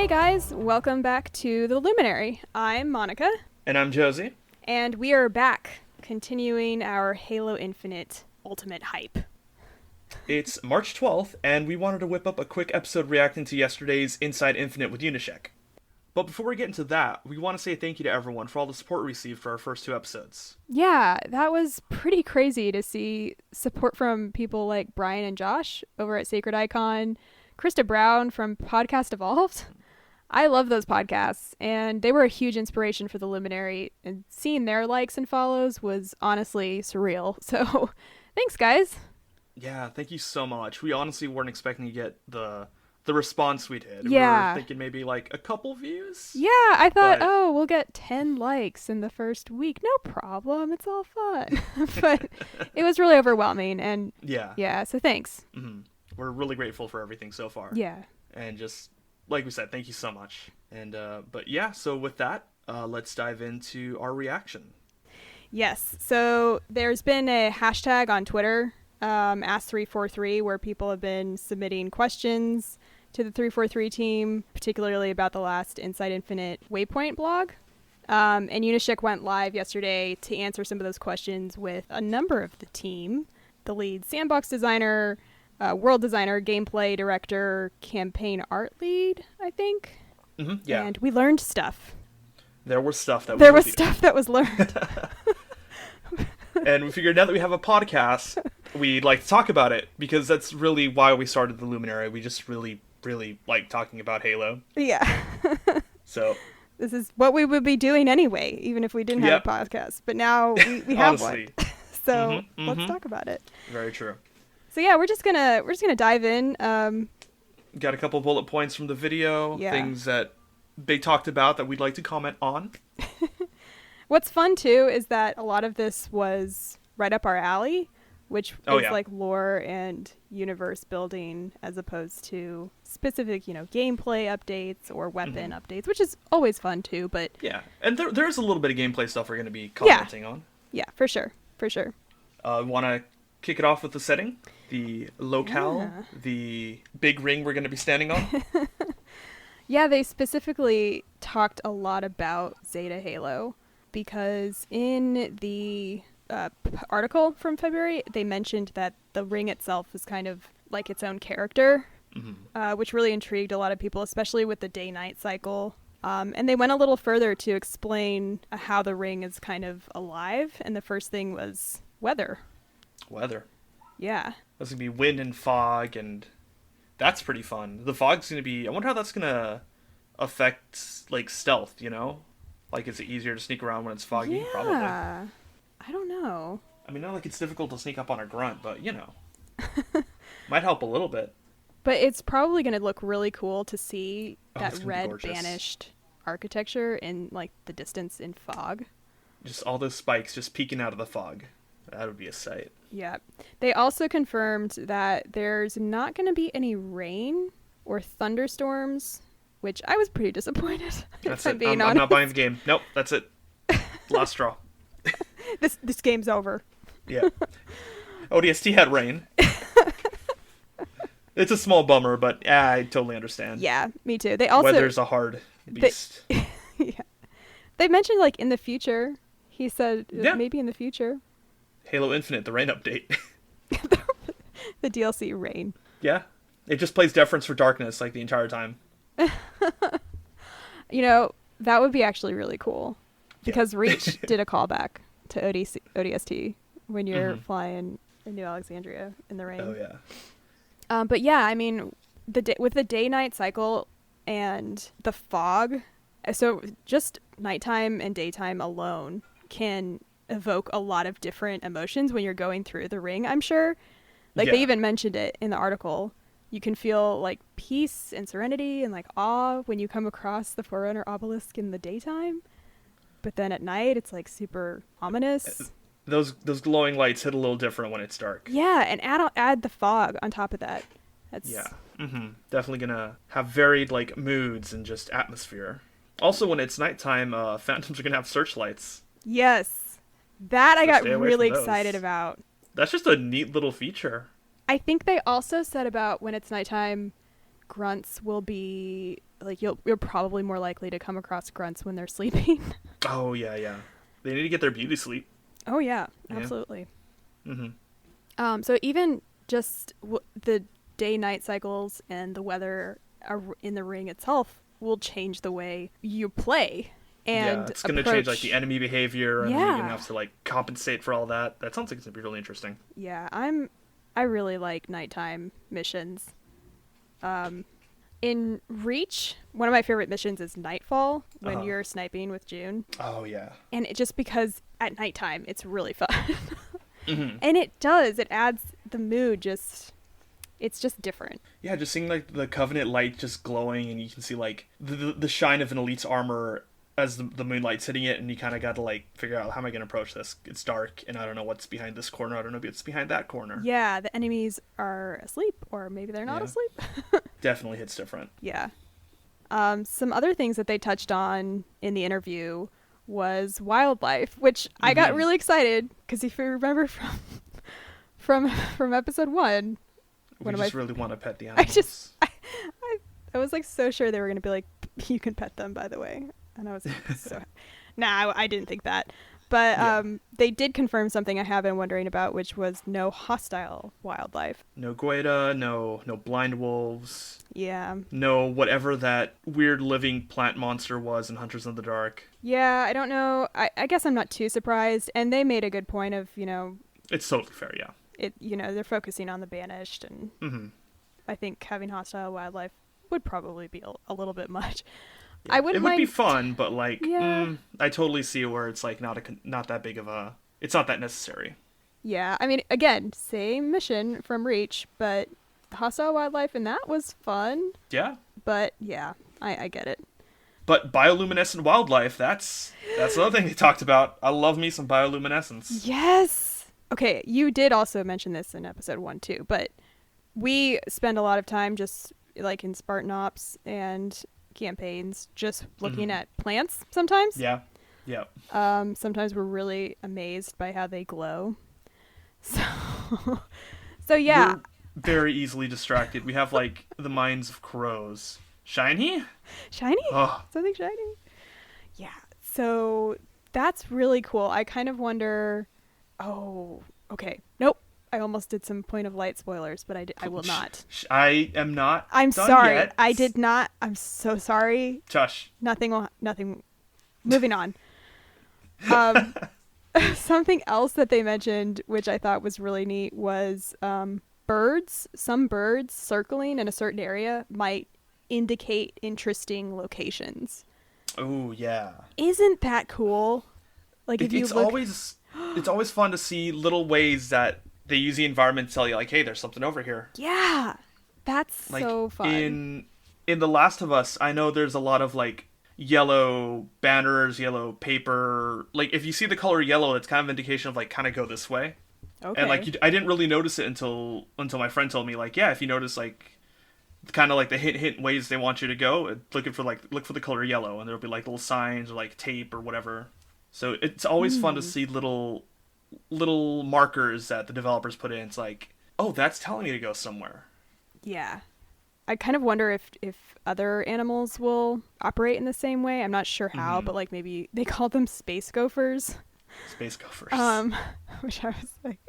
Hey guys, welcome back to the Luminary. I'm Monica. And I'm Josie. And we are back, continuing our Halo Infinite Ultimate hype. It's March 12th, and we wanted to whip up a quick episode reacting to yesterday's Inside Infinite with Unishek. But before we get into that, we want to say thank you to everyone for all the support we received for our first two episodes. Yeah, that was pretty crazy to see support from people like Brian and Josh over at Sacred Icon, Krista Brown from Podcast Evolved. I love those podcasts, and they were a huge inspiration for the Luminary, and seeing their likes and follows was honestly surreal. So, thanks, guys. Yeah, thank you so much. We honestly weren't expecting to get the response we did. Yeah. We were thinking maybe like a couple views. Yeah, I thought, we'll get 10 likes in the first week. No problem. It's all fun. But it was really overwhelming, and yeah, so thanks. Mm-hmm. We're really grateful for everything so far. Yeah. And just, like we said, thank you so much. And, but yeah, so with that, let's dive into our reaction. Yes, so there's been a hashtag on Twitter, Ask343, where people have been submitting questions to the 343 team, particularly about the last Inside Infinite Waypoint blog. And Unishek went live yesterday to answer some of those questions with a number of the team, the lead sandbox designer, world designer, gameplay director, campaign art lead, I think. Mm-hmm, yeah. And we learned stuff. There was stuff that was learned. And we figured now that we have a podcast, we'd like to talk about it, because that's really why we started the Luminary. We just really like talking about Halo. Yeah. So this is what we would be doing anyway, even if we didn't have a podcast. But now we have one. So let's talk about it. Very true. So yeah, we're just gonna dive in. Got a couple bullet points from the video, things that they talked about that we'd like to comment on. What's fun too is that a lot of this was right up our alley, which is like lore and universe building as opposed to specific, gameplay updates or weapon updates, which is always fun too. But yeah, and there's a little bit of gameplay stuff we're going to be commenting on. Yeah, for sure. Want to kick it off with the setting, the locale, the big ring we're going to be standing on. Yeah, they specifically talked a lot about Zeta Halo, because in the article from February, they mentioned that the ring itself is kind of like its own character, which really intrigued a lot of people, especially with the day-night cycle. And they went a little further to explain how the ring is kind of alive, and the first thing was weather. Weather. Yeah. There's going to be wind and fog, and that's pretty fun. The fog's going to be... I wonder how that's going to affect, like, stealth, Like, is it easier to sneak around when it's foggy? Yeah. Probably. I don't know. I mean, not like it's difficult to sneak up on a grunt, but, might help a little bit. But it's probably going to look really cool to see that red banished architecture in, like, the distance in fog. Just all those spikes just peeking out of the fog. That would be a sight. Yeah. They also confirmed that there's not going to be any rain or thunderstorms, which I was pretty disappointed. That's it. I'm not buying the game. Nope, that's it. Last straw. This game's over. Yeah. ODST had rain. It's a small bummer, but I totally understand. Yeah, me too. They also weather's a hard beast. Yeah. They mentioned, like, in the future. He said maybe in the future. Halo Infinite, the rain update. The DLC rain. Yeah. It just plays deference for darkness, like, the entire time. That would be actually really cool. Because Reach did a callback to ODST when you're flying in New Alexandria in the rain. Oh, yeah. But yeah, I mean, with the day-night cycle and the fog, so just nighttime and daytime alone can evoke a lot of different emotions when you're going through the ring, I'm sure. Like, they even mentioned it in the article. You can feel, like, peace and serenity and, like, awe when you come across the Forerunner obelisk in the daytime. But then at night, it's, like, super ominous. Those glowing lights hit a little different when it's dark. Yeah, and add the fog on top of that. Definitely gonna have varied, like, moods and just atmosphere. Also, when it's nighttime, phantoms are gonna have searchlights. Yes. That I got really excited about. That's just a neat little feature. I think they also said about when it's nighttime, grunts will be like you're probably more likely to come across grunts when they're sleeping. Oh yeah, yeah. They need to get their beauty sleep. Oh yeah, Yeah. absolutely. Mm-hmm. So even just the day-night cycles and the weather in the ring itself will change the way you play Yeah, and it's gonna change like the enemy behavior, and then you're gonna Yeah. have to like compensate for all that. That sounds like it's gonna be really interesting. Yeah, I really like nighttime missions. In Reach, one of my favorite missions is Nightfall when Uh-huh. you're sniping with June. Oh yeah. And it just because at nighttime it's really fun. Mm-hmm. And it adds the mood it's just different. Yeah, just seeing like the Covenant light just glowing, and you can see like the shine of an elite's armor as the moonlight's hitting it, and you kind of got to like figure out how am I going to approach this. It's dark, and I don't know what's behind this corner. I don't know what's behind that corner. Yeah, the enemies are asleep, or maybe they're not Yeah. asleep. Definitely hits different. Yeah. Some other things that they touched on in the interview was wildlife, which I got really excited because if you remember from episode 1, We one of just my really want to pet the animals. I was like so sure they were gonna be like, you can pet them, by the way, and I was like, so nah, I didn't think that, but Yeah. they did confirm something I have been wondering about, which was no hostile wildlife. No Goeta, no blind wolves, Yeah, no whatever that weird living plant monster was in Hunters in the Dark. yeah, I don't know. I guess I'm not too surprised, and they made a good point of It's totally fair, yeah. they're focusing on the banished, and Mm-hmm. I think having hostile wildlife would probably be a little bit much. Yeah. I wouldn't It would mind. be fun, but like, Yeah. I totally see where it's like not that big of a. It's not that necessary. Yeah, I mean, again, same mission from Reach, but the hostile wildlife in that was fun. Yeah, But yeah, I get it. but bioluminescent wildlife. That's another thing they talked about. I love me some bioluminescence. Yes. Okay, you did also mention this in episode 1 too, but we spend a lot of time just like in Spartan Ops and campaigns just looking at plants sometimes. Yeah, yeah. Sometimes we're really amazed by how they glow. So, so yeah. We're very easily distracted. We have like the minds of crows. Shiny? Shiny? Oh, Something shiny? Yeah. So that's really cool. I kind of wonder. Oh, okay. Nope. I almost did some point of light spoilers, but I will not. I am not. I'm done sorry. Yet. I did not. I'm so sorry. Shush. Nothing. Moving on. Something else that they mentioned, which I thought was really neat, was birds. Some birds circling in a certain area might indicate interesting locations. Oh yeah. Isn't that cool? Like if you It's look, always fun to see little ways that they use the environment to tell you like, hey, there's something over here. yeah, that's Like so fun. in The Last of Us, I know there's a lot of like yellow banners, yellow paper. Like if you see the color yellow, it's kind of indication of like kind of go this way. Okay. And like I didn't really notice it until my friend told me like, yeah, if you notice like kind of like the hint ways they want you to go, look for the color yellow, and there'll be like little signs or like tape or whatever. So it's always fun to see little markers that the developers put in. It's like, oh, that's telling me to go somewhere. Yeah. I kind of wonder if other animals will operate in the same way. I'm not sure how, but like maybe they call them space gophers. Space gophers. Which I was like,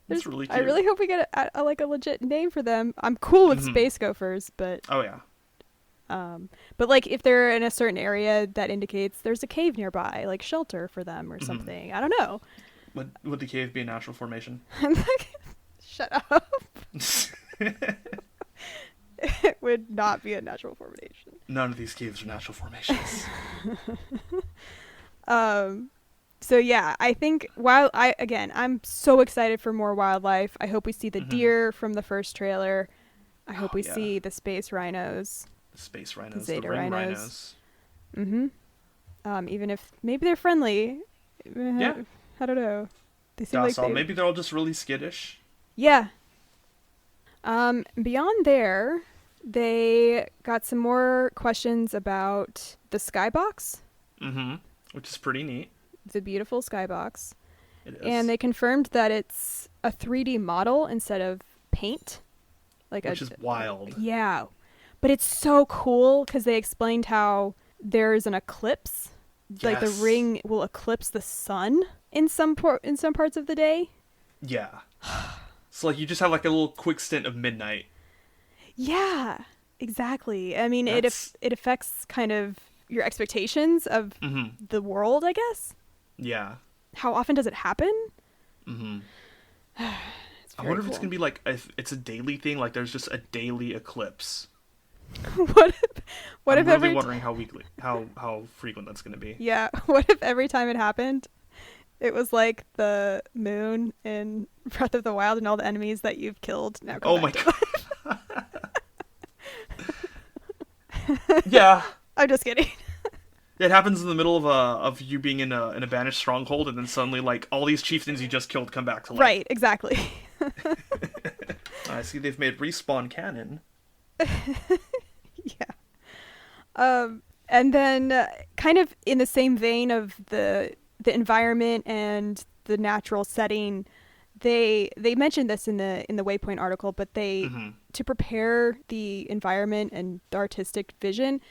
That's really cute. I really hope we get a like a legit name for them. I'm cool with space gophers, but Oh yeah. but like if they're in a certain area that indicates there's a cave nearby, like shelter for them or something. I don't know. Would the cave be a natural formation? Shut up. It would not be a natural formation. None of these caves are natural formations. So yeah, I think I'm so excited for more wildlife. I hope we see the deer from the first trailer. I hope we see the space rhinos. The space rhinos, The the Zeta ring rhinos. rhinos. Even if maybe they're friendly. Yeah. I don't know. They seem like Docile. Maybe they're all just really skittish. Yeah. Beyond there, they got some more questions about the skybox, Which is pretty neat. the beautiful skybox. It is. And they confirmed that it's a 3D model instead of paint. Which is wild. Yeah. But it's so cool because they explained how there's an eclipse. Like the Yes. ring will eclipse the sun in some parts of the day. Yeah. So like you just have like a little quick stint of midnight. Yeah, exactly. I mean, That's it affects kind of your expectations of the world, I guess. yeah. How often does it happen? It's I very wonder if it's cool. gonna be like if it's a daily thing, like there's just a daily eclipse. what if, what I'm if really every wondering how weekly, how frequent that's gonna be. yeah, what if every time it happened, it was like the moon in Breath of the Wild and all the enemies that you've killed now come Oh back my to god. life. Yeah. I'm just kidding. It happens in the middle of you being in a banished stronghold, and then suddenly like all these chieftains you just killed come back to life. Right, exactly. I see they've made respawn canon. Yeah. And then kind of in the same vein of the environment and the natural setting, they mentioned this in the Waypoint article, but they to prepare the environment and the artistic vision,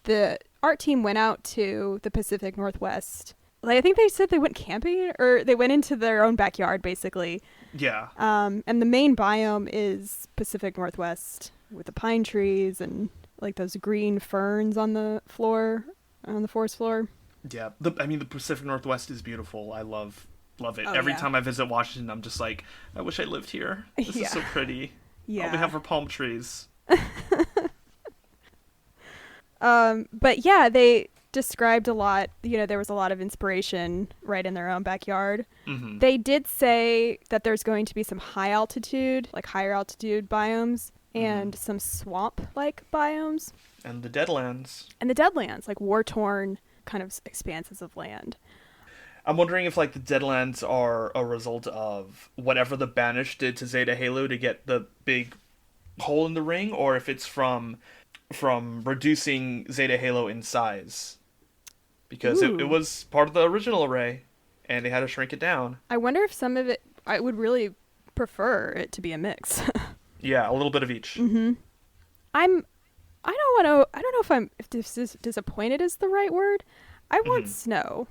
the art team went out to the Pacific Northwest. Like I think they said they went camping or they went into their own backyard basically. Yeah. And the main biome is Pacific Northwest with the pine trees and like those green ferns on the forest floor. Yeah. I mean the Pacific Northwest is beautiful. I love it. Oh, Every yeah. time I visit Washington, I'm just like, I wish I lived here. This Yeah. is so pretty. Yeah. All we have are palm trees. But yeah, they described a lot. You know, there was a lot of inspiration right in their own backyard. They did say that there's going to be some higher altitude biomes and some swamp-like biomes. And the Deadlands. And the Deadlands, like war-torn kind of expanses of land. I'm wondering if like the Deadlands are a result of whatever the Banished did to Zeta Halo to get the big hole in the ring, or if it's from reducing Zeta Halo in size. Because it was part of the original array, and they had to shrink it down. I wonder if some of it, I would really prefer it to be a mix. Yeah, a little bit of each. I don't know if this is disappointed is the right word. I want snow.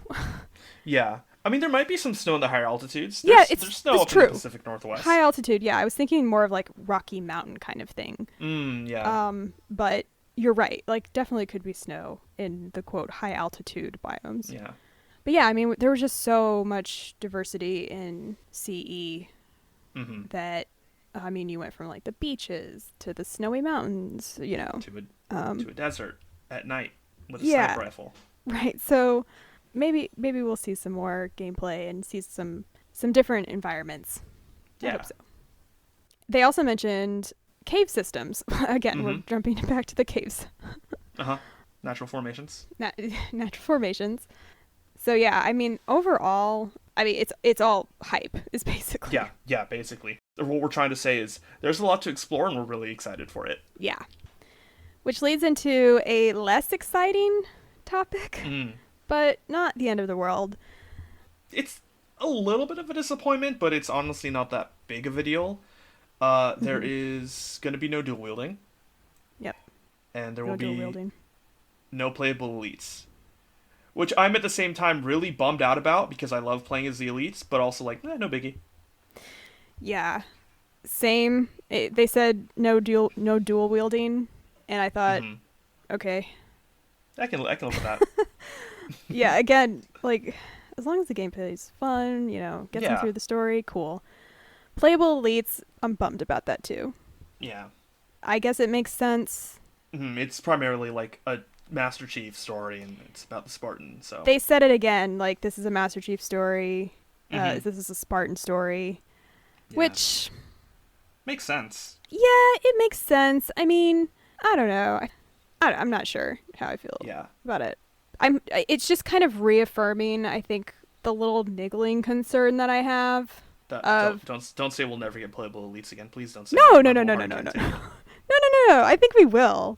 Yeah. I mean, there might be some snow in the higher altitudes. Yeah, there's snow it's up true. in the Pacific Northwest. High altitude, yeah. I was thinking more of like Rocky Mountain kind of thing. Yeah. But you're right. Like, definitely could be snow in the quote high altitude biomes. Yeah. But yeah, I mean, there was just so much diversity in CE that, I mean, you went from like the beaches to the snowy mountains, you know. To a desert at night with a Yeah. sniper rifle. Right. So maybe we'll see some more gameplay and see some different environments. I Yeah. hope so. They also mentioned cave systems. Again, we're jumping back to the caves. Natural formations. Natural formations. So yeah, I mean, overall, I mean, it's all hype is basically. Yeah, basically. What we're trying to say is there's a lot to explore, and we're really excited for it. Yeah. Which leads into a less exciting topic, but not the end of the world. It's a little bit of a disappointment, but it's honestly not that big of a deal. There is going to be no dual wielding. Yep. And there No will dual be wielding. no playable elites. Which I'm at the same time really bummed out about because I love playing as the elites, but also like, no biggie. Yeah. Same. They said no dual wielding, and I thought, okay. I can live with that. Yeah, again, like, as long as the gameplay is fun, you know, gets them through the story, cool. Playable elites, I'm bummed about that too. Yeah. I guess it makes sense. It's primarily like a Master Chief story, and it's about the Spartan, so. They said it again, like, this is a Master Chief story, this is a Spartan story, which... Makes sense. Yeah, it makes sense. I mean, I don't know. I'm not sure how I feel about it. It's just kind of reaffirming, I think, the little niggling concern that I have. Don't say we'll never get playable elites again. Please don't say. No. I think we will.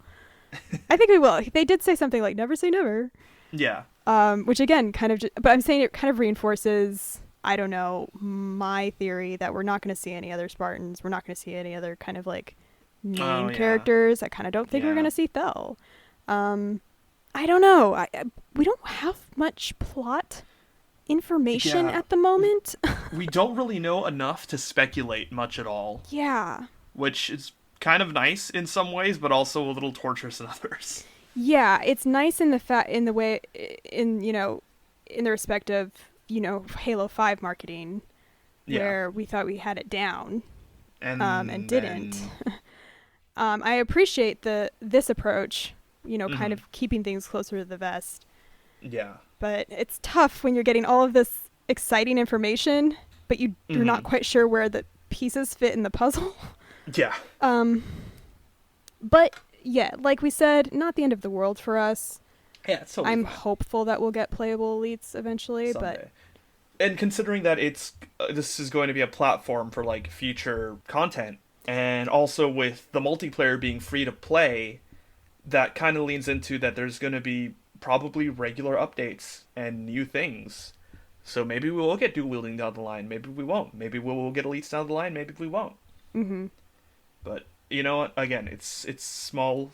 They did say something like "never say never." Yeah. Which again, but I'm saying it kind of reinforces, I don't know, my theory that we're not going to see any other Spartans. We're not going to see any other kind of like main yeah. characters. I kind of don't think we're Yeah. going to see Thel. I don't know. We don't have much plot information Yeah. at the moment. We don't really know enough to speculate much at all, Yeah. which is kind of nice in some ways, but also a little torturous in others. Yeah, it's nice in the way in the respect of, Halo 5 marketing Yeah. where we thought we had it down and didn't. then- I appreciate this approach, kind Mhm. of keeping things closer to the vest. Yeah. But it's tough when you're getting all of this exciting information, but you're not quite sure where the pieces fit in the puzzle. Yeah. But yeah, like we said, not the end of the world for us. Yeah, it's totally I'm fine. hopeful that we'll get playable elites eventually, Someday. And considering that this is going to be a platform for like future content, and also with the multiplayer being free to play, that kind of leans into that there's going to be probably regular updates and new things. So maybe we will get dual wielding down the line. Maybe we won't. Maybe we'll get elites down the line. Maybe we won't. Mm-hmm. But you know what? Again, it's small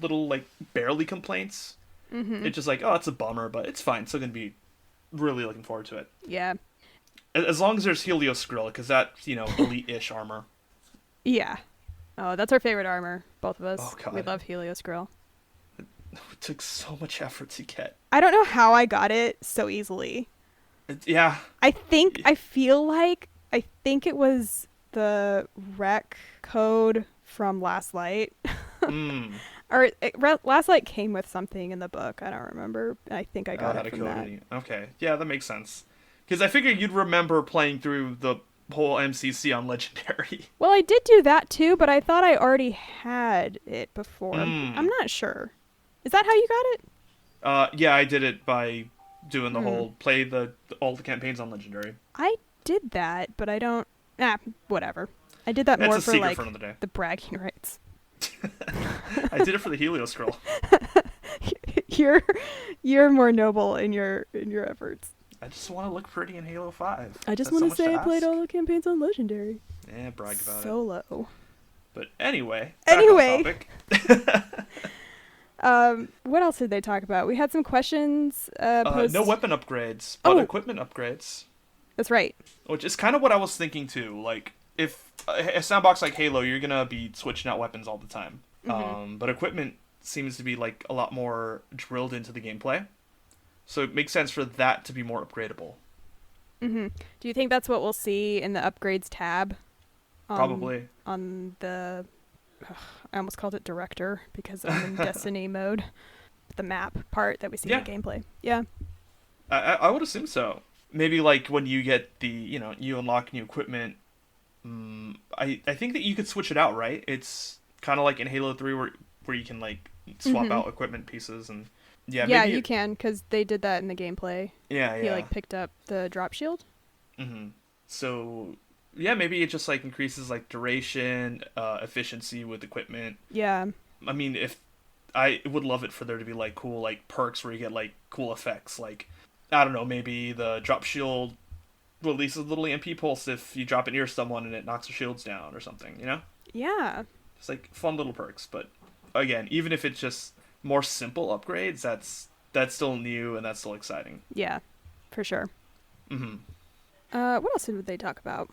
little like barely complaints. Mm-hmm. It's just like, oh, it's a bummer, but it's fine. Still gonna be really looking forward to it. Yeah. As long as there's Helios Skrill, because that's, elite-ish armor. Yeah. Oh, that's our favorite armor, both of us. Oh, God. We love Helios Grill. It took so much effort to get. I don't know how I got it so easily. Yeah. I think it was the rec code from Last Light. Mm. Last Light came with something in the book. I don't remember. I think I got it from that. Okay. Yeah, that makes sense. Because I figured you'd remember playing through the whole MCC on Legendary. Well, I did do that too, but I thought I already had it before. Mm. I'm not sure. Is that how you got it? Yeah, I did it by doing the whole play all the campaigns on Legendary. I did that, but I don't. Whatever. I did that That's more a for secret like for another day. the bragging rights. I did it for the Helios Scroll. You're more noble in your efforts. I just want to look pretty in Halo 5. I just That's want to so much say I ask. played all the campaigns on Legendary. Yeah, brag about it. Solo. But anyway. Anyway. Back on topic. What else did they talk about? We had some questions. Post... No weapon upgrades, but equipment upgrades. That's right. Which is kind of what I was thinking too. Like, if a sandbox like Halo, you're gonna be switching out weapons all the time. Mm-hmm. But equipment seems to be like a lot more drilled into the gameplay, so it makes sense for that to be more upgradable. Mm-hmm. Do you think that's what we'll see in the upgrades tab? Probably. On the... I almost called it director because I'm in Destiny mode. The map part that we see in the gameplay. Yeah. I would assume so. Maybe like when you get you unlock new equipment. I think that you could switch it out, right? It's kind of like in Halo 3 where you can like swap out equipment pieces and yeah, you can because they did that in the gameplay. Yeah. He like picked up the drop shield. Mm-hmm. So yeah, maybe it just like increases like duration, efficiency with equipment. Yeah. I mean, if I would love it for there to be like cool like perks where you get like cool effects, like I don't know, maybe the drop shield releases a little EMP pulse if you drop it near someone and it knocks their shields down or something, Yeah. It's like fun little perks, but again, even if it's just more simple upgrades, that's still new and that's still exciting. Yeah, for sure. Mm-hmm. What else did they talk about?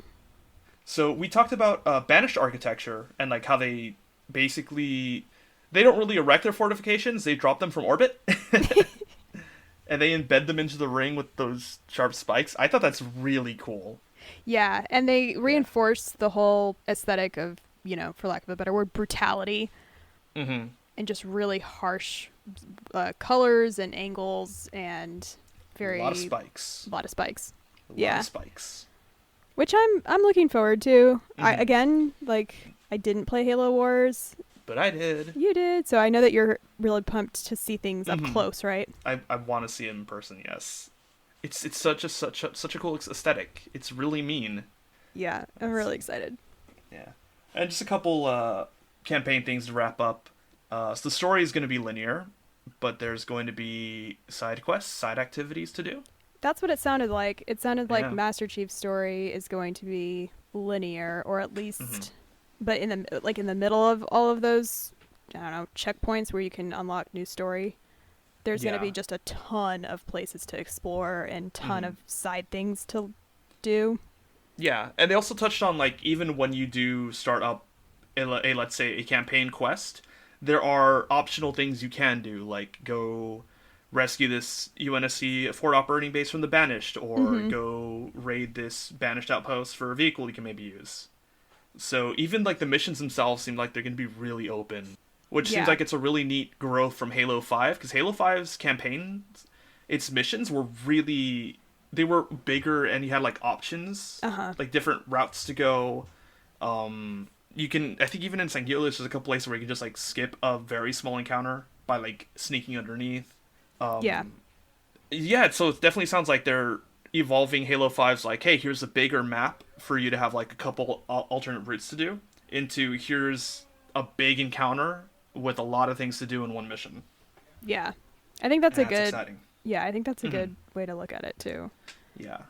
So we talked about banished architecture and like how they basically they don't really erect their fortifications; they drop them from orbit. And they embed them into the ring with those sharp spikes. I thought that's really cool. Yeah, and they reinforce the whole aesthetic of, for lack of a better word, brutality. Mm-hmm. And just really harsh colors and angles and very... A lot of spikes. A lot of spikes. A lot of spikes. Which I'm looking forward to. Mm-hmm. I didn't play Halo Wars. But I did. You did, so I know that you're really pumped to see things up close, right? I want to see it in person. Yes, it's such a cool aesthetic. It's really mean. Yeah, I'm really excited. Yeah, and just a couple campaign things to wrap up. So the story is going to be linear, but there's going to be side quests, side activities to do. That's what it sounded like. It sounded like Master Chief's story is going to be linear, or at least but in the middle of all of those, I don't know, checkpoints where you can unlock new story, there's going to be just a ton of places to explore and ton of side things to do. Yeah, and they also touched on, like, even when you do start up let's say a campaign quest, there are optional things you can do, like go rescue this UNSC forward operating base from the Banished, or go raid this Banished outpost for a vehicle you can maybe use. So even like the missions themselves seem like they're going to be really open, which seems like it's a really neat growth from Halo 5, because Halo 5's campaigns, its missions were really, they were bigger, and you had like options, like different routes to go. You can, I think even in St. Helios, there's a couple places where you can just like skip a very small encounter by like sneaking underneath. Yeah, so it definitely sounds like they're evolving Halo 5's like, hey, here's a bigger map for you to have like a couple alternate routes to do, into here's a big encounter with a lot of things to do in one mission. Yeah. I think that's exciting. Yeah, I think that's a good way to look at it too. Yeah.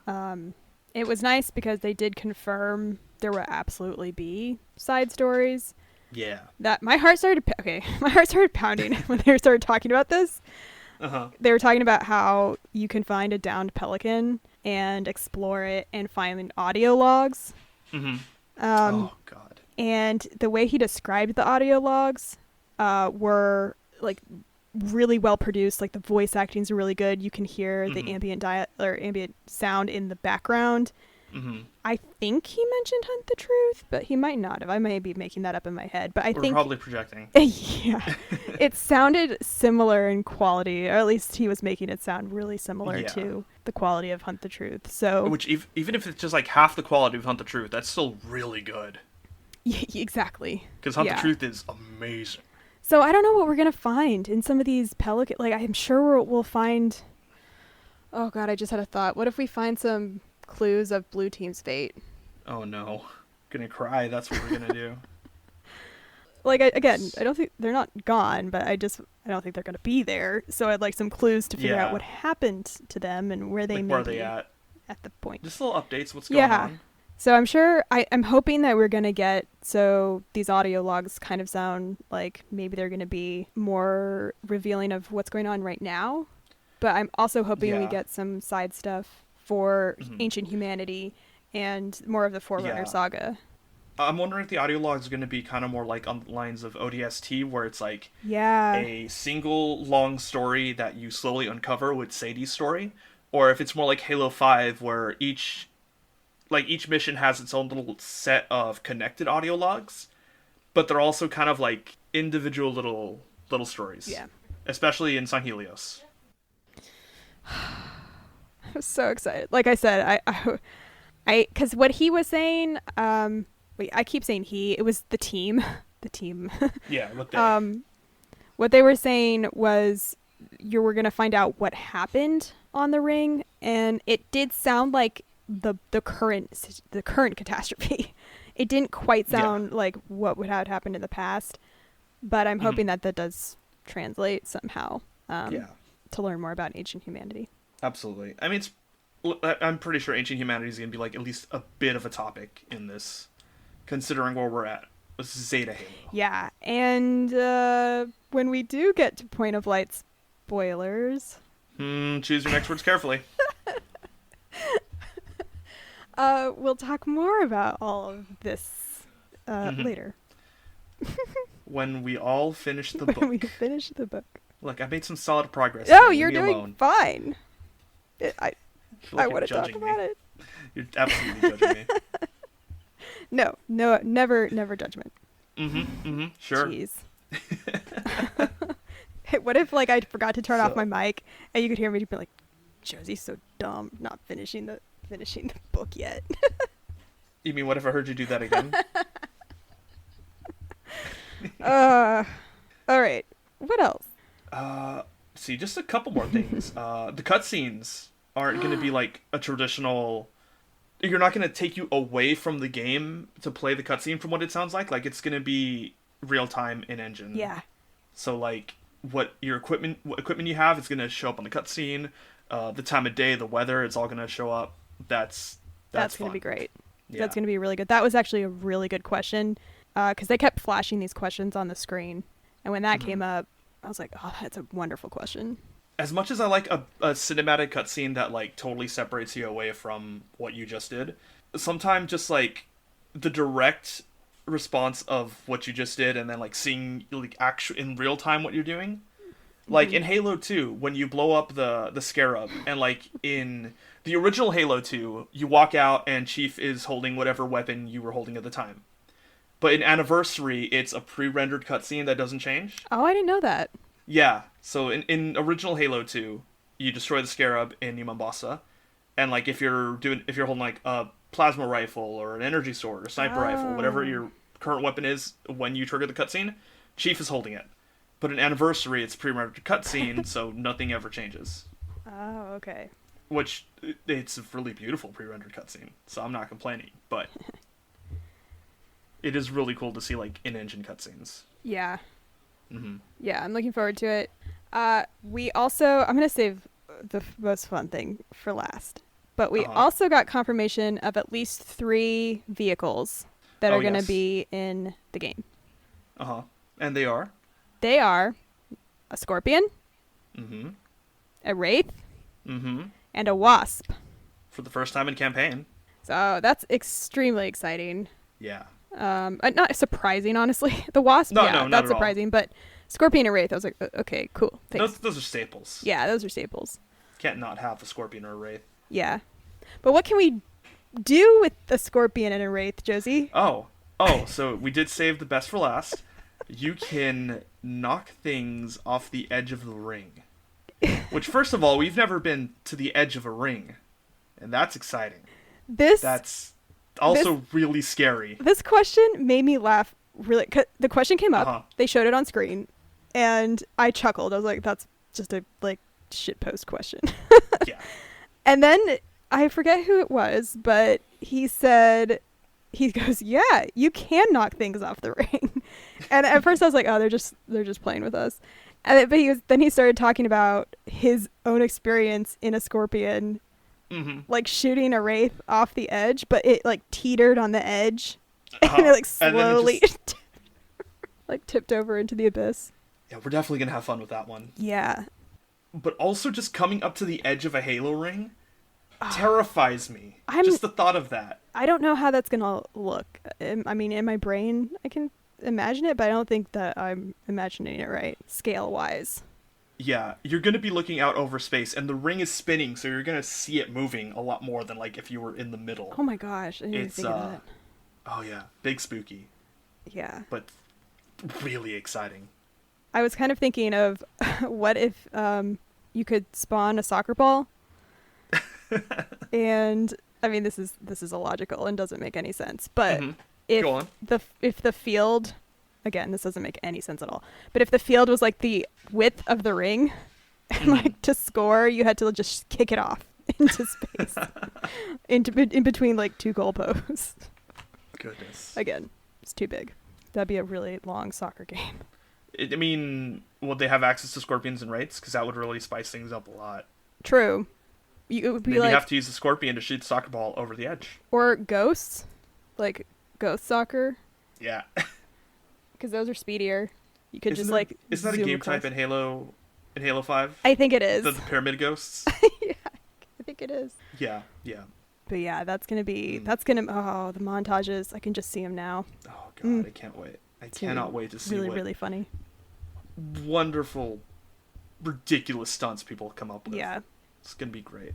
It was nice because they did confirm there will absolutely be side stories. Yeah. That my heart started pounding when they started talking about this. They were talking about how you can find a downed pelican and explore it and find audio logs. Oh God. And the way he described the audio logs were like really well produced. Like the voice acting's really good. You can hear the ambient sound in the background. I think he mentioned Hunt the Truth, but he might not have. I may be making that up in my head, but We're probably projecting. Yeah. It sounded similar in quality, or at least he was making it sound really similar to the quality of Hunt the Truth. So, which even if it's just like half the quality of Hunt the Truth, that's still really good. Yeah, exactly. Because Hunt the Truth is amazing. So I don't know what we're gonna find in some of these pelican. Like I'm sure we'll find. Oh God, I just had a thought. What if we find some clues of Blue Team's fate? Oh no, gonna cry. That's what we're gonna do. Like again, I don't think they're not gone, but I don't think they're gonna be there. So I'd like some clues to figure out what happened to them and where they may be at the point. Just little updates. What's going on? So I'm sure I'm hoping that we're gonna get, so these audio logs kind of sound like maybe they're gonna be more revealing of what's going on right now. But I'm also hoping we get some side stuff for Ancient Humanity and more of the Forerunner saga. I'm wondering if the audio log is going to be kind of more like on the lines of ODST, where it's like a single long story that you slowly uncover with Sadie's story, or if it's more like Halo 5, where each mission has its own little set of connected audio logs, but they're also kind of like individual little stories. Yeah. Especially in San Helios. I'm so excited. Like I said, I because what he was saying, I keep saying he, it was the team. Yeah, what they were saying was you were going to find out what happened on the ring, and it did sound like the current catastrophe. It didn't quite sound like what would have happened in the past, but I'm hoping that does translate somehow to learn more about Ancient Humanity. Absolutely. I mean, I'm pretty sure Ancient Humanity is going to be like at least a bit of a topic in this, considering where we're at. This is Zeta Halo. Yeah, and when we do get to Point of Light spoilers... choose your next words carefully. We'll talk more about all of this later. When we all finish the book. When we finish the book. Look, I made some solid progress. Oh, you're doing fine. I want to talk about it. You're absolutely judging me. No, never judgment. Sure. Jeez. Hey, what if I forgot to turn off my mic and you could hear me be like, Josie's so dumb, not finishing the book yet. You mean what if I heard you do that again? All right. What else? See, just a couple more things. The cutscenes aren't going to be like a traditional... You're not going to take you away from the game to play the cutscene, from what it sounds like. Like, it's going to be real-time in-engine. Yeah. So, like, what equipment you have is going to show up on the cutscene. The time of day, the weather, it's all going to show up. That's going to be great. Yeah. That's going to be really good. That was actually a really good question. because they kept flashing these questions on the screen. And when that came up, I was like, oh, that's a wonderful question. As much as I like a cinematic cutscene that like totally separates you away from what you just did, sometimes just like the direct response of what you just did and then like seeing like in real time what you're doing. Like in Halo 2, when you blow up the Scarab, and like in the original Halo 2, you walk out and Chief is holding whatever weapon you were holding at the time. But in Anniversary, it's a pre-rendered cutscene that doesn't change. Oh, I didn't know that. Yeah, so in original Halo 2, you destroy the Scarab in New Mombasa, and like if you're holding like a plasma rifle or an energy sword or sniper rifle, whatever your current weapon is when you trigger the cutscene, Chief is holding it. But in Anniversary, it's pre-rendered cutscene, so nothing ever changes. Oh, okay. Which, it's a really beautiful pre-rendered cutscene, so I'm not complaining, but it is really cool to see, like, in-engine cutscenes. Yeah. Mm-hmm. Yeah, I'm looking forward to it. We also, I'm going to save the most fun thing for last, but we also got confirmation of at least 3 vehicles that are going to be in the game. Uh-huh. And they are? They are a Scorpion, a Wraith, and a Wasp. For the first time in campaign. So that's extremely exciting. Yeah. Not surprising, honestly. The Wasp, that's surprising. But Scorpion and Wraith, I was like, okay, cool. Thanks. Those are staples. Yeah, those are staples. Can't not have a Scorpion or a Wraith. Yeah. But what can we do with a Scorpion and a Wraith, Josie? Oh, so we did save the best for last. You can knock things off the edge of the ring. Which, first of all, we've never been to the edge of a ring. And that's exciting. That's also really scary. This question made me laugh really. The question came up, they showed it on screen, and I chuckled. I was like, that's just a, like, shitpost question. Yeah. And then, I forget who it was, but he goes, yeah, you can knock things off the ring. And at first I was like, oh, they're just playing with us. But then he started talking about his own experience in a Scorpion, like shooting a Wraith off the edge, but it like teetered on the edge, and it like slowly like tipped over into the abyss. Yeah, we're definitely gonna have fun with that one. Yeah. But also just coming up to the edge of a Halo ring terrifies me. Just the thought of that. I don't know how that's gonna look. I mean, in my brain, I can imagine it, but I don't think that I'm imagining it right, scale-wise. Yeah, you're gonna be looking out over space, and the ring is spinning, so you're gonna see it moving a lot more than like if you were in the middle. Oh my gosh, I didn't even think of that. Oh yeah, big spooky. Yeah. But really exciting. I was kind of thinking of what if you could spawn a soccer ball. And I mean, this is illogical and doesn't make any sense. But if the field, again, this doesn't make any sense at all. But if the field was like the width of the ring, and like to score, you had to just kick it off into space, in between like 2 goalposts. Goodness. Again, it's too big. That'd be a really long soccer game. I mean, would they have access to Scorpions and Wraiths? Because that would really spice things up a lot. True. It would be Maybe like, you have to use the Scorpion to shoot the soccer ball over the edge. Or ghosts, like ghost soccer. Yeah. Because those are speedier. You could isn't that a game across type in Halo 5? I think it is. The pyramid ghosts? Yeah, I think it is. Yeah. But yeah, that's going to be, the montages, I can just see them now. Oh god, I can't wait. I cannot wait to see really funny. Wonderful, ridiculous stunts people come up with. Yeah. It's going to be great.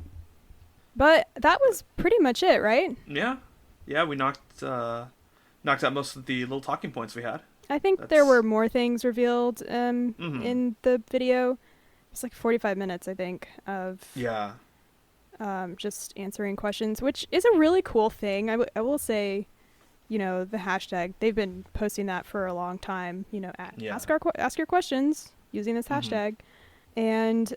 But that was pretty much it, right? Yeah. Yeah, we knocked out most of the little talking points we had. I think there were more things revealed in the video. It's like 45 minutes, I think, of just answering questions, which is a really cool thing. I will say, the hashtag, they've been posting that for a long time, ask your questions using this hashtag. And,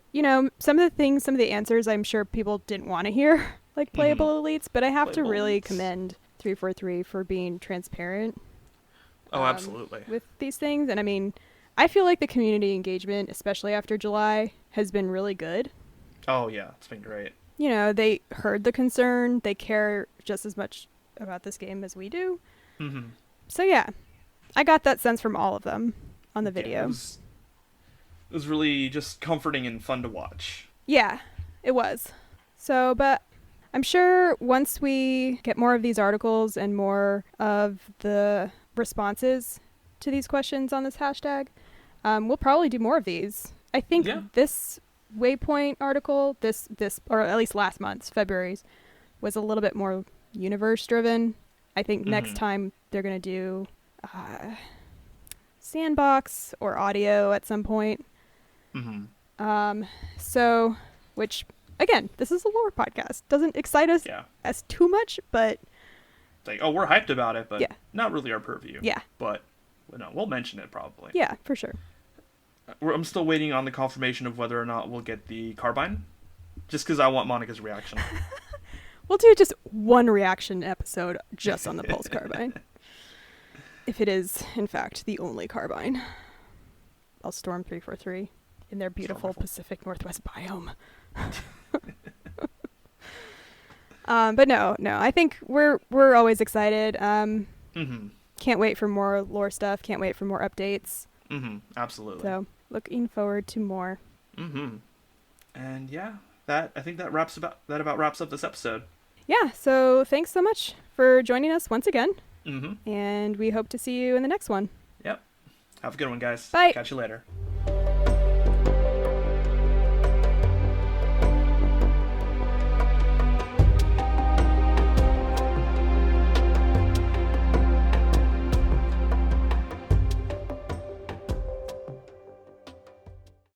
some of the answers I'm sure people didn't want to hear, like playable elites, but I have to really commend 343 for being transparent. Oh, absolutely. With these things. And I mean, I feel like the community engagement, especially after July, has been really good. Oh, yeah. It's been great. They heard the concern. They care just as much about this game as we do. So, yeah. I got that sense from all of them on the Yeah, video. it was really just comforting and fun to watch. Yeah, it was. So, but I'm sure once we get more of these articles and more of the responses to these questions on this hashtag, we'll probably do more of these. I think this Waypoint article, this or at least last month's, February's, was a little bit more universe driven. I think next time they're going to do sandbox or audio at some point. So, which, again, this is a lore podcast. Doesn't excite us as too much, but... Like, oh, we're hyped about it, but not really our purview. Yeah. But, no, we'll mention it probably. Yeah, for sure. I'm still waiting on the confirmation of whether or not we'll get the carbine. Just because I want Monica's reaction. We'll do just one reaction episode just on the Pulse carbine. If it is, in fact, the only carbine. I'll storm 343 in their beautiful Pacific Northwest biome. But no, I think we're always excited. Can't wait for more lore stuff. Can't wait for more updates. Absolutely. So looking forward to more. And yeah, I think that about wraps up this episode. Yeah. So thanks so much for joining us once again. Mm-hmm. And we hope to see you in the next one. Yep. Have a good one, guys. Bye. Catch you later.